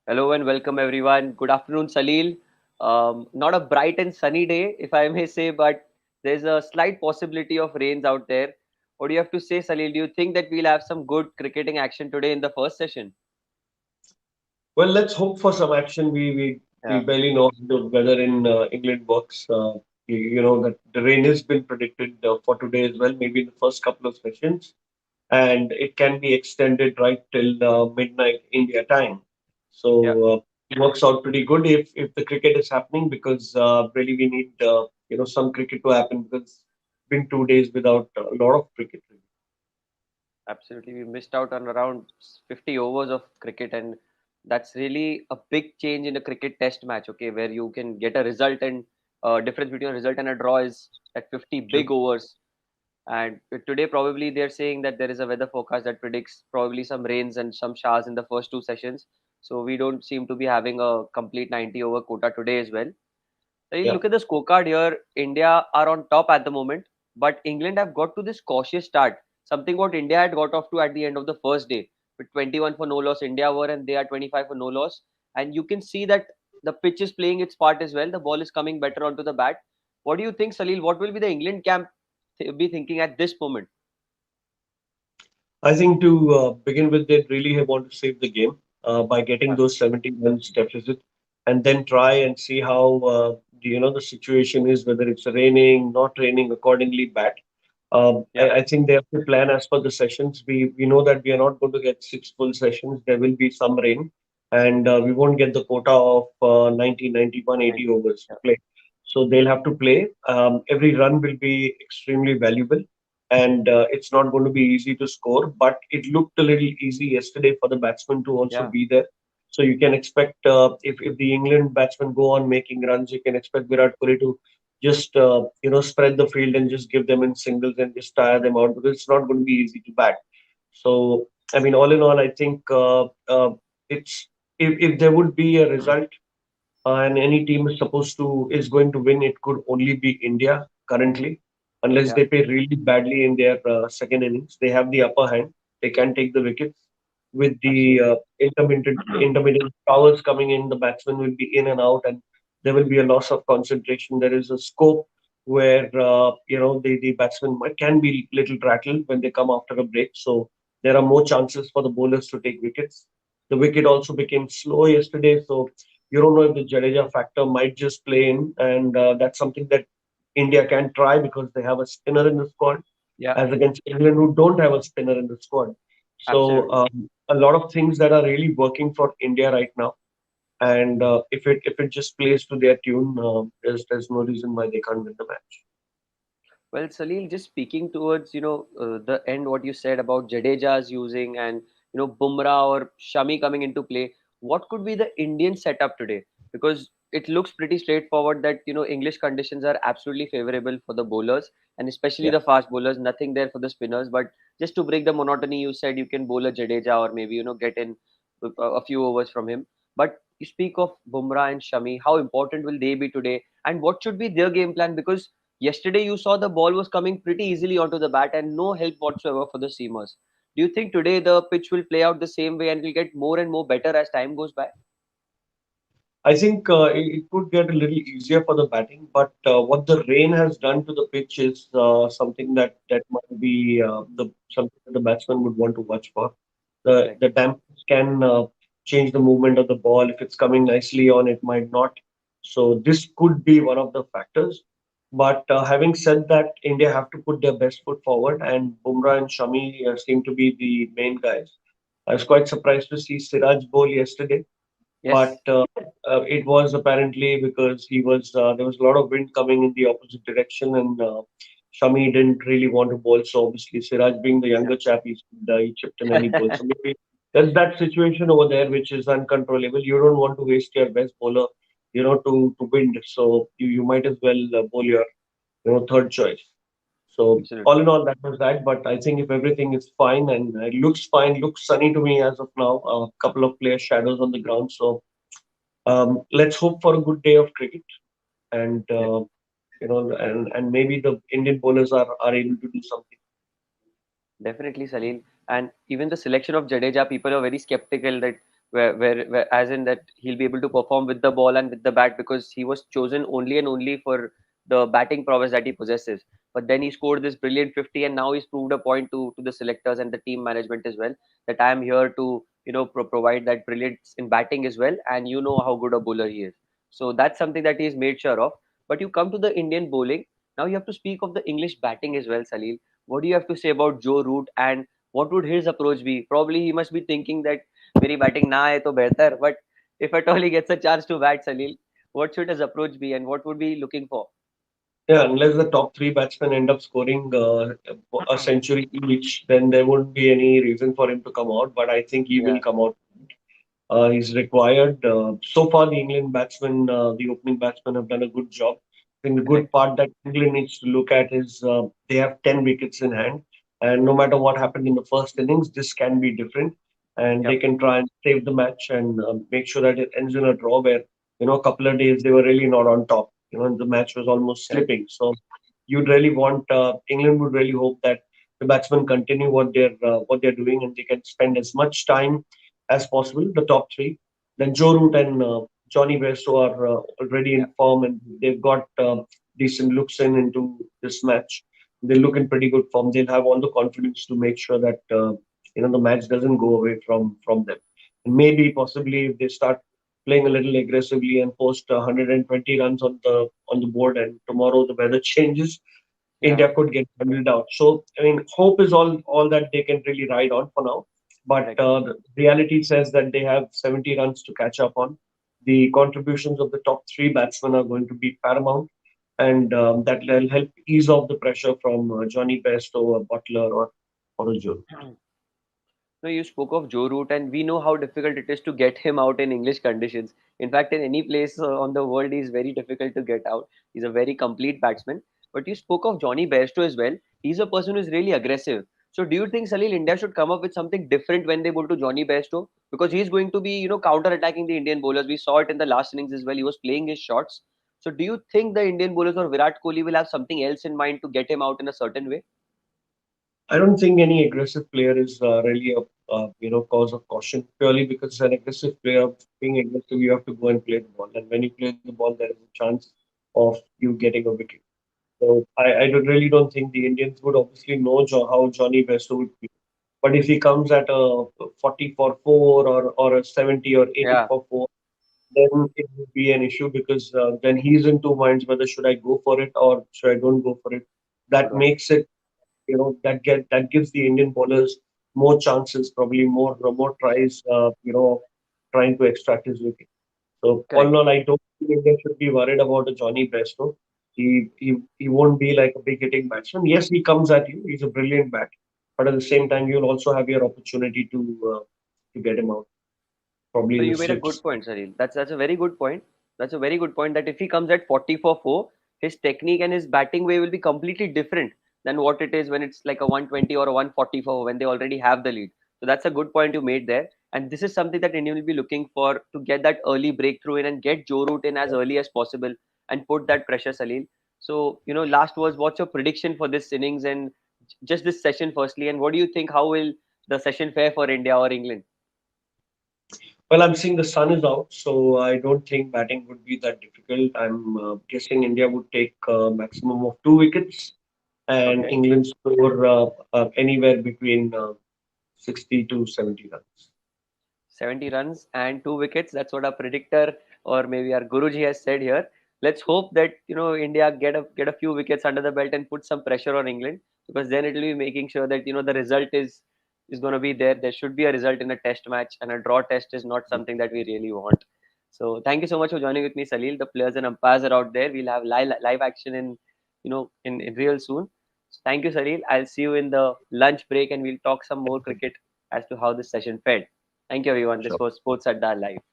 Hello and welcome everyone. Good afternoon, Salil. Not a bright and sunny day, if I may say, but there's a slight possibility of rains out there. What do you have to say, Salil? Do you think that we'll have some good cricketing action today in the first session? Well, let's hope for some action. We Yeah, barely know how the weather in England works. You know that the rain has been predicted for today as well, maybe in the first couple of sessions, and it can be extended right till midnight India time. So yeah, it works out pretty good if the cricket is happening because really we need some cricket to happen because it's been 2 days without a lot of cricket. absolutely. We missed out on around 50 overs of cricket, and that's really a big change in a cricket test match, okay, where you can get a result and difference between a result and a draw is at 50 big overs. And today, probably they're saying that there is a weather forecast that predicts probably some rains and some showers in the first two sessions. So we don't seem to be having a complete 90 over quota today as well. So you Yeah. look at the scorecard here. India are on top at the moment, but England have got to this cautious start. Something what India had got off to at the end of the first day with 21 for no loss. India were and they are 25 for no loss. And you can see that the pitch is playing its part as well. The ball is coming better onto the bat. What do you think, Salil? What will be the England camp be thinking at this moment? I think to begin with, they really want to save the game by getting Yeah, those 70 runs deficit, and then try and see how the situation is, whether it's raining, not raining, accordingly bat. yeah, I think they have to plan as per the sessions. We know that we are not going to get six full sessions. There will be some rain, and we won't get the quota of 90, 91, 80 90. overs to Yeah, play. So they'll have to play. Every run will be extremely valuable, and it's not going to be easy to score. But it looked a little easy yesterday for the batsmen to also yeah, be there. So you can expect if the England batsmen go on making runs, you can expect Virat Kohli to just spread the field and just give them in singles and just tire them out because it's not going to be easy to bat. So I mean, all in all, I think it's if there would be a result and any team is going to win, it could only be India currently, unless yeah, they play really badly in their second innings. They have the upper hand. They can take the wickets with the absolutely. intermittent towers coming in. The batsman will be in and out, and there will be a loss of concentration. There is a scope where the batsman can be little rattled when they come after a break. So there are more chances for the bowlers to take wickets. The wicket also became slow yesterday, so you don't know if the Jadeja factor might just play in, and that's something that India can try because they have a spinner in the squad, Yeah, as against England who don't have a spinner in the squad. So absolutely. a lot of things that are really working for India right now, and if it just plays to their tune, there's no reason why they can't win the match. Well, Salil, just speaking towards the end, what you said about Jadeja's using and Bumrah or Shami coming into play, what could be the Indian setup today? Because it looks pretty straightforward that English conditions are absolutely favorable for the bowlers and especially Yeah. the fast bowlers. Nothing there for the spinners, but just to break the monotony, you said you can bowl a Jadeja or maybe get in a few overs from him. But you speak of Bumrah and Shami, how important will they be today? And what should be their game plan? Because yesterday, you saw the ball was coming pretty easily onto the bat and no help whatsoever for the seamers. Do you think today the pitch will play out the same way and will get more and more better as time goes by? I think it could get a little easier for the batting, but what the rain has done to the pitch is something that might be the something that the batsman would want to watch for. Correct. The dampness can change the movement of the ball. If it's coming nicely on, it might not. So this could be one of the factors. But having said that, India have to put their best foot forward, and Bumrah and Shami seem to be the main guys. I was quite surprised to see Siraj bowl yesterday, but Yes. it was apparently because he was there was a lot of wind coming in the opposite direction, and Shami didn't really want to bowl. So obviously, Siraj being the younger chap, he chipped in and he bowled. So maybe there's that situation over there which is uncontrollable. You don't want to waste your best bowler, to wind. So you might as well bowl your third choice. So all Absolutely. in all, that was that. But I think if everything is fine and it looks fine, looks sunny to me as of now. A couple of players shadows on the ground, so let's hope for a good day of cricket, and and maybe the Indian bowlers are able to do something. Definitely, Salil. And even the selection of Jadeja, people are very skeptical that where as in that he'll be able to perform with the ball and with the bat because he was chosen only and only for the batting prowess that he possesses. But then he scored this brilliant 50, and now he's proved a point to the selectors and the team management as well that I am here to provide that brilliance in batting as well, and you know how good a bowler he is. So that's something that he's made sure of. But you come to the Indian bowling. Now you have to speak of the English batting as well, Salil. What do you have to say about Joe Root, and what would his approach be? Probably he must be thinking that मेरी batting ना आए तो बेहतर, but if at all he gets a chance to bat, Salil, what should his approach be and what would be looking for? Yeah, unless the top three batsmen end up scoring a century each, then there wouldn't be any reason for him to come out. But I think he will Yeah, come out. He's required. So far, the England batsmen, the opening batsmen, have done a good job. I think the good correct. part that England needs to look at is they have 10 wickets in hand. And no matter what happened in the first innings, this can be different. And they Yep, can try and save the match and make sure that it ends in a draw where, a couple of days they were really not on top. And the match was almost correct. slipping. So you'd really want, England would really hope that the batsmen continue what they're doing and they can spend as much time as possible, the top three. Then Joe Root and Johnny Bairstow are already in Yep, form and they've got decent looks into this match. They look in pretty good form. They'll have all the confidence to make sure that the match doesn't go away from them. And maybe possibly if they start playing a little aggressively and post 120 runs on the board, and tomorrow the weather changes, yeah, India could get bundled out. So, I mean, hope is all that they can really ride on for now. But correct. the reality says that they have 70 runs to catch up on. The contributions of the top three batsmen are going to be paramount, and that will help ease off the pressure from Johnny Bairstow or Butler or a Joe. No, you spoke of Joe Root, and we know how difficult it is to get him out in English conditions. In fact, in any place on the world, he's very difficult to get out. He's a very complete batsman. But you spoke of Johnny Bairstow as well. He's a person who's really aggressive. So, do you think Salil India should come up with something different when they go to Johnny Bairstow? Because he's going to be, counter-attacking the Indian bowlers. We saw it in the last innings as well. He was playing his shots. So, do you think the Indian bowlers or Virat Kohli will have something else in mind to get him out in a certain way? I don't think any aggressive player is really a cause of caution purely because an aggressive player being aggressive you have to go and play the ball, and when you play the ball there is a chance of you getting a wicket. So really don't think the Indians would obviously know how Johnny Bairstow would be. But if he comes at a 40 for 4 or a 70 or 80 Yeah, for 4, then it would be an issue because then he's in two minds whether should I go for it or should I don't go for it. or That not. makes it, that gives the Indian bowlers more chances, probably more tries, trying to extract his wicket. So all in Correct. all, I don't think India should be worried about a Johnny Bairstow. He won't be like a big hitting batsman. Yes, he comes at you. He's a brilliant bat, but at the same time, you'll also have your opportunity to get him out, probably No, in the you made a good slips. point, Saril. That's a very good point. That's a very good point that if he comes at 40 for 4, his technique and his batting way will be completely different than what it is when it's like a 120 or a 140 for when they already have the lead. So that's a good point you made there. And this is something that India will be looking for to get that early breakthrough in and get Joe Root in as early as possible and put that pressure, Salil. So, last was what's your prediction for this innings and just this session firstly? And what do you think? How will the session fare for India or England? Well, I'm seeing the sun is out, so I don't think batting would be that difficult. I'm guessing India would take a maximum of 2 wickets, and Okay. England score anywhere between 60 to 70 runs. 70 runs and 2 wickets. That's what our predictor or maybe our Guruji has said here. Let's hope that India get a few wickets under the belt and put some pressure on England because then it will be making sure that the result is going to be there. There should be a result in a test match, and a draw test is not something that we really want. So thank you so much for joining with me, Salil. The players and umpires are out there. We'll have live action in real soon. So thank you, Salil. I'll see you in the lunch break, and we'll talk some more cricket as to how this session fared. Thank you, everyone. This Sure. was Sports Adda Live.